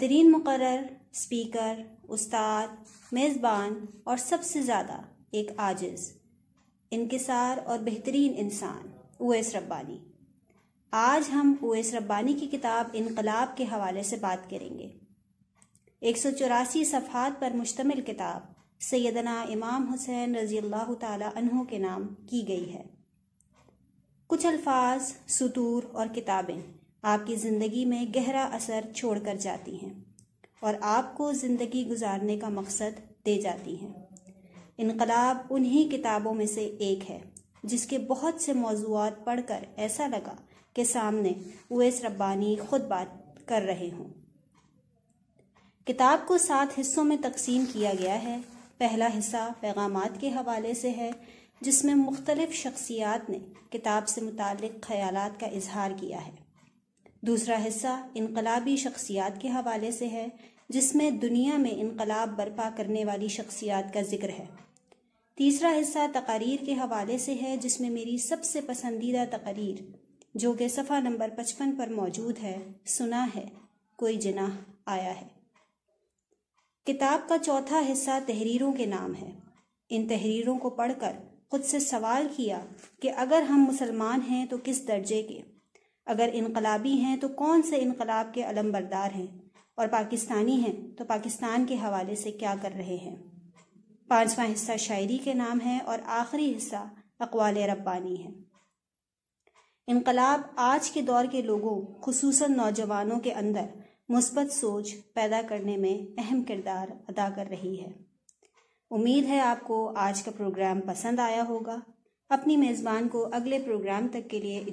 بہترین مقرر، اسپیکر، استاد، میزبان اور سب سے زیادہ ایک عاجز، انکسار اور بہترین انسان اویس ربانی۔ آج ہم اویس ربانی کی کتاب انقلاب کے حوالے سے بات کریں گے۔ 184 صفحات پر مشتمل کتاب سیدنا امام حسین رضی اللہ تعالی عنہ کے نام کی گئی ہے۔ کچھ الفاظ، سطور اور کتابیں آپ کی زندگی میں گہرا اثر چھوڑ کر جاتی ہیں اور آپ کو زندگی گزارنے کا مقصد دے جاتی ہیں۔ انقلاب انہی کتابوں میں سے ایک ہے جس کے بہت سے موضوعات پڑھ کر ایسا لگا کہ سامنے اویس ربانی خود بات کر رہے ہوں۔ کتاب کو 7 حصوں میں تقسیم کیا گیا ہے۔ پہلا حصہ پیغامات کے حوالے سے ہے، جس میں مختلف شخصیات نے کتاب سے متعلق خیالات کا اظہار کیا ہے۔ دوسرا حصہ انقلابی شخصیات کے حوالے سے ہے، جس میں دنیا میں انقلاب برپا کرنے والی شخصیات کا ذکر ہے۔ تیسرا حصہ تقاریر کے حوالے سے ہے، جس میں میری سب سے پسندیدہ تقریر، جو کہ صفحہ نمبر 55 پر موجود ہے، سنا ہے کوئی جناح آیا ہے۔ کتاب کا چوتھا حصہ تحریروں کے نام ہے۔ ان تحریروں کو پڑھ کر خود سے سوال کیا کہ اگر ہم مسلمان ہیں تو کس درجے کے، اگر انقلابی ہیں تو کون سے انقلاب کے علم بردار ہیں، اور پاکستانی ہیں تو پاکستان کے حوالے سے کیا کر رہے ہیں۔ 5واں حصہ شاعری کے نام ہے اور آخری حصہ اقوال ربانی ہے۔ انقلاب آج کے دور کے لوگوں، خصوصاً نوجوانوں کے اندر مثبت سوچ پیدا کرنے میں اہم کردار ادا کر رہی ہے۔ امید ہے آپ کو آج کا پروگرام پسند آیا ہوگا۔ اپنی میزبان کو اگلے پروگرام تک کے لیے